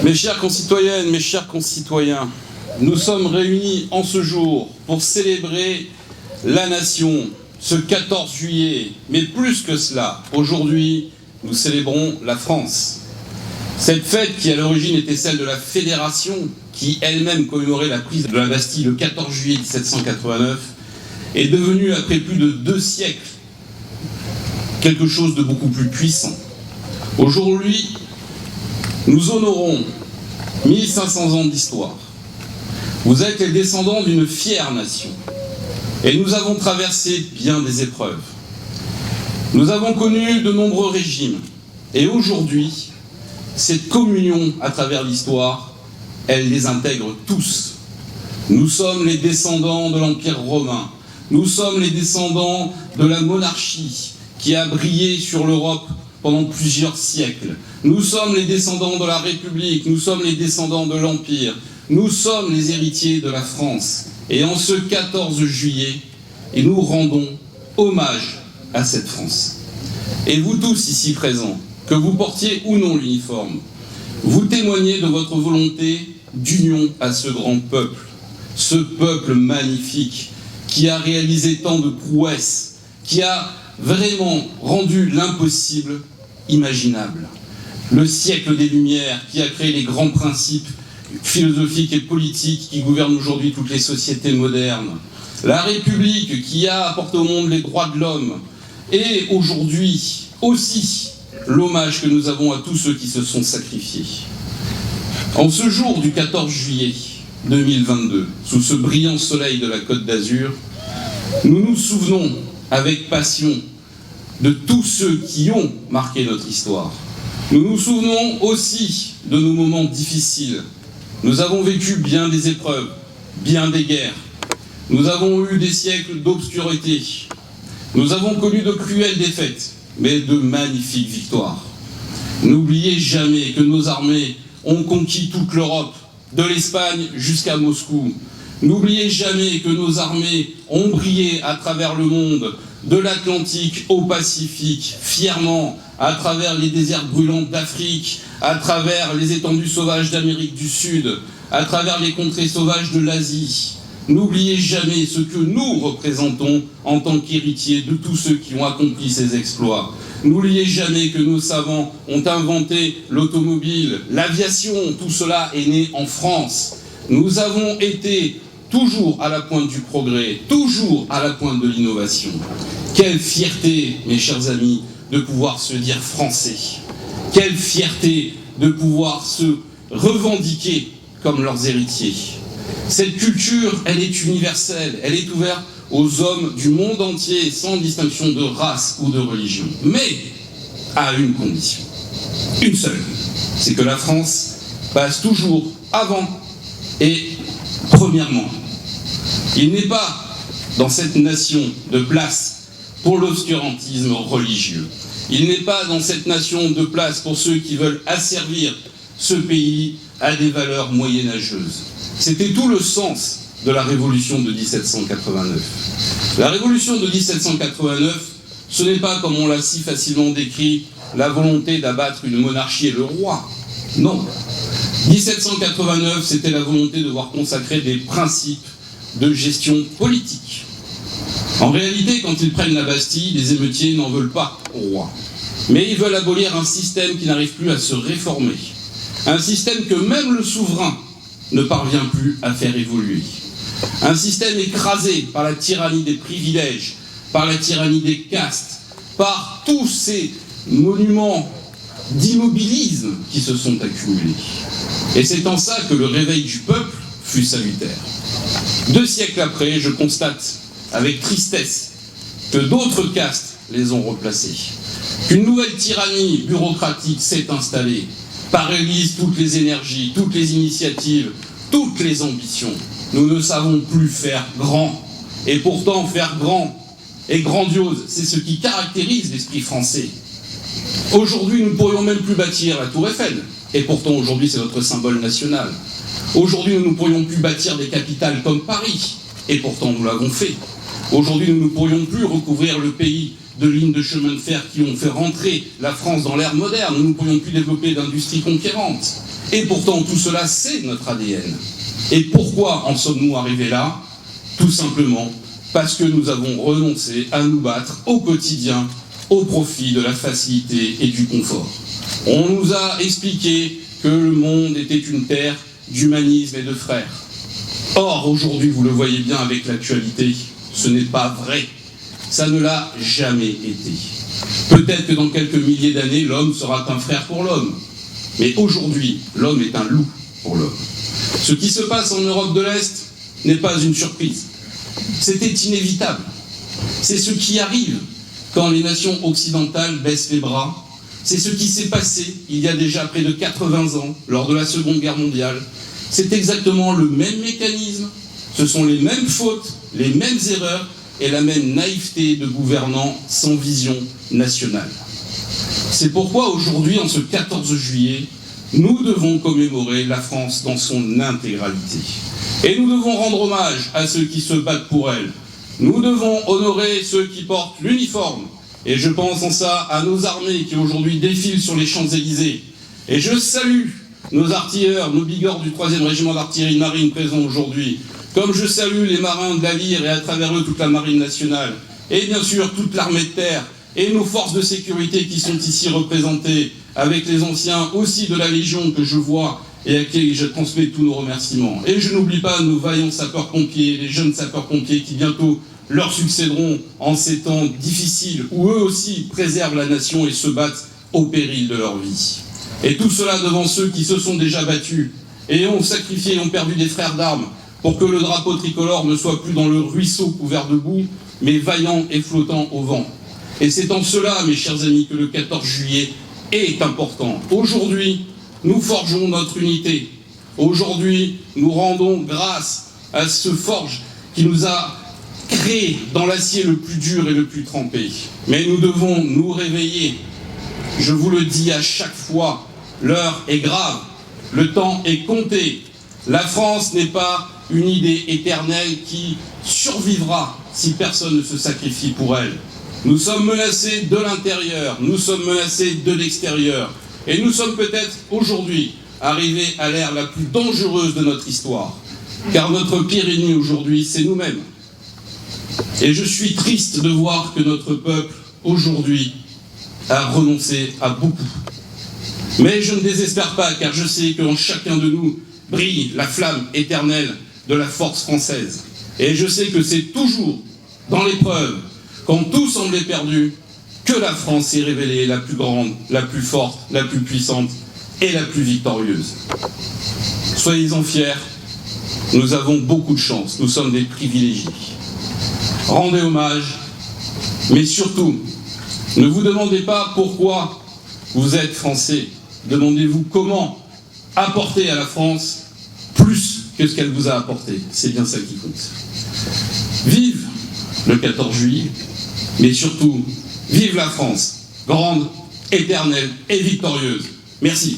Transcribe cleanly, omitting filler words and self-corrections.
Mes chères concitoyennes, mes chers concitoyens, nous sommes réunis en ce jour pour célébrer la nation, ce 14 juillet. Mais plus que cela, aujourd'hui, nous célébrons la France. Cette fête qui à l'origine était celle de la Fédération, qui elle-même commémorait la prise de la Bastille le 14 juillet 1789, est devenue, après plus de 2 siècles, quelque chose de beaucoup plus puissant. Aujourd'hui, nous honorons 1500 ans d'histoire. Vous êtes les descendants d'une fière nation. Et nous avons traversé bien des épreuves. Nous avons connu de nombreux régimes. Et aujourd'hui, cette communion à travers l'histoire, elle les intègre tous. Nous sommes les descendants de l'Empire romain. Nous sommes les descendants de la monarchie qui a brillé sur l'Europe pendant plusieurs siècles. Nous sommes les descendants de la République, nous sommes les descendants de l'Empire, nous sommes les héritiers de la France. Et en ce 14 juillet, et nous rendons hommage à cette France. Et vous tous ici présents, que vous portiez ou non l'uniforme, vous témoignez de votre volonté d'union à ce grand peuple, ce peuple magnifique qui a réalisé tant de prouesses, qui a vraiment rendu l'impossible imaginable. Le siècle des Lumières qui a créé les grands principes philosophiques et politiques qui gouvernent aujourd'hui toutes les sociétés modernes. La République qui a apporté au monde les droits de l'homme. Et aujourd'hui aussi l'hommage que nous avons à tous ceux qui se sont sacrifiés. En ce jour du 14 juillet 2022, sous ce brillant soleil de la Côte d'Azur, nous nous souvenons avec passion de tous ceux qui ont marqué notre histoire. Nous nous souvenons aussi de nos moments difficiles. Nous avons vécu bien des épreuves, bien des guerres. Nous avons eu des siècles d'obscurité. Nous avons connu de cruelles défaites, mais de magnifiques victoires. N'oubliez jamais que nos armées ont conquis toute l'Europe, de l'Espagne jusqu'à Moscou. N'oubliez jamais que nos armées ont brillé à travers le monde, de l'Atlantique au Pacifique, fièrement, à travers les déserts brûlants d'Afrique, à travers les étendues sauvages d'Amérique du Sud, à travers les contrées sauvages de l'Asie. N'oubliez jamais ce que nous représentons en tant qu'héritiers de tous ceux qui ont accompli ces exploits. N'oubliez jamais que nos savants ont inventé l'automobile, l'aviation, tout cela est né en France. Nous avons été toujours à la pointe du progrès, toujours à la pointe de l'innovation. Quelle fierté, mes chers amis, de pouvoir se dire français. Quelle fierté de pouvoir se revendiquer comme leurs héritiers. Cette culture, elle est universelle, elle est ouverte aux hommes du monde entier, sans distinction de race ou de religion. Mais à une condition, une seule, c'est que la France passe toujours avant et premièrement. Il n'est pas dans cette nation de place pour l'obscurantisme religieux. Il n'est pas dans cette nation de place pour ceux qui veulent asservir ce pays à des valeurs moyenâgeuses. C'était tout le sens de la Révolution de 1789. La Révolution de 1789, ce n'est pas, comme on l'a si facilement décrit, la volonté d'abattre une monarchie et le roi. Non. 1789, c'était la volonté de voir consacrer des principes de gestion politique. En réalité, quand ils prennent la Bastille, les émeutiers n'en veulent pas au roi. Mais ils veulent abolir un système qui n'arrive plus à se réformer. Un système que même le souverain ne parvient plus à faire évoluer. Un système écrasé par la tyrannie des privilèges, par la tyrannie des castes, par tous ces monuments d'immobilisme qui se sont accumulés. Et c'est en ça que le réveil du peuple fut salutaire. 2 siècles après, je constate avec tristesse que d'autres castes les ont replacés. Qu'une nouvelle tyrannie bureaucratique s'est installée, paralyse toutes les énergies, toutes les initiatives, toutes les ambitions. Nous ne savons plus faire grand. Et pourtant, faire grand et grandiose, c'est ce qui caractérise l'esprit français. Aujourd'hui, nous ne pourrions même plus bâtir la Tour Eiffel. Et pourtant, aujourd'hui, c'est notre symbole national. Aujourd'hui, nous ne pourrions plus bâtir des capitales comme Paris. Et pourtant, nous l'avons fait. Aujourd'hui, nous ne pourrions plus recouvrir le pays de lignes de chemin de fer qui ont fait rentrer la France dans l'ère moderne. Nous ne pourrions plus développer d'industrie conquérante. Et pourtant, tout cela, c'est notre ADN. Et pourquoi en sommes-nous arrivés là? Tout simplement parce que nous avons renoncé à nous battre au quotidien au profit de la facilité et du confort. On nous a expliqué que le monde était une terre d'humanisme et de frères. Or, aujourd'hui, vous le voyez bien avec l'actualité, ce n'est pas vrai. Ça ne l'a jamais été. Peut-être que dans quelques milliers d'années, l'homme sera un frère pour l'homme. Mais aujourd'hui, l'homme est un loup pour l'homme. Ce qui se passe en Europe de l'Est n'est pas une surprise. C'était inévitable. C'est ce qui arrive quand les nations occidentales baissent les bras. C'est ce qui s'est passé il y a déjà près de 80 ans, lors de la Seconde Guerre mondiale. C'est exactement le même mécanisme, ce sont les mêmes fautes, les mêmes erreurs et la même naïveté de gouvernants sans vision nationale. C'est pourquoi aujourd'hui, en ce 14 juillet, nous devons commémorer la France dans son intégralité. Et nous devons rendre hommage à ceux qui se battent pour elle. Nous devons honorer ceux qui portent l'uniforme. Et je pense en ça à nos armées qui aujourd'hui défilent sur les Champs-Élysées. Et je salue nos artilleurs, nos bigorres du 3e régiment d'artillerie de marine présents aujourd'hui. Comme je salue les marins de la Lyre et à travers eux toute la marine nationale. Et bien sûr toute l'armée de terre et nos forces de sécurité qui sont ici représentées, avec les anciens aussi de la Légion que je vois et à qui je transmets tous nos remerciements. Et je n'oublie pas nos vaillants sapeurs-pompiers, les jeunes sapeurs-pompiers qui bientôt leur succéderont en ces temps difficiles où eux aussi préservent la nation et se battent au péril de leur vie. Et tout cela devant ceux qui se sont déjà battus et ont sacrifié et ont perdu des frères d'armes pour que le drapeau tricolore ne soit plus dans le ruisseau couvert de boue, mais vaillant et flottant au vent. Et c'est en cela, mes chers amis, que le 14 juillet est important. Aujourd'hui, nous forgeons notre unité. Aujourd'hui, nous rendons grâce à ce forge qui nous a créé dans l'acier le plus dur et le plus trempé. Mais nous devons nous réveiller. Je vous le dis à chaque fois, l'heure est grave, le temps est compté. La France n'est pas une idée éternelle qui survivra si personne ne se sacrifie pour elle. Nous sommes menacés de l'intérieur, nous sommes menacés de l'extérieur. Et nous sommes peut-être aujourd'hui arrivés à l'ère la plus dangereuse de notre histoire. Car notre pire ennemi aujourd'hui, c'est nous-mêmes. Et je suis triste de voir que notre peuple, aujourd'hui, a renoncé à beaucoup. Mais je ne désespère pas, car je sais qu'en chacun de nous brille la flamme éternelle de la force française. Et je sais que c'est toujours dans l'épreuve, quand tout semblait perdu, que la France s'est révélée la plus grande, la plus forte, la plus puissante et la plus victorieuse. Soyez-en fiers, nous avons beaucoup de chance, nous sommes des privilégiés. Rendez hommage, mais surtout, ne vous demandez pas pourquoi vous êtes français. Demandez-vous comment apporter à la France plus que ce qu'elle vous a apporté. C'est bien ça qui compte. Vive le 14 juillet, mais surtout, vive la France, grande, éternelle et victorieuse. Merci.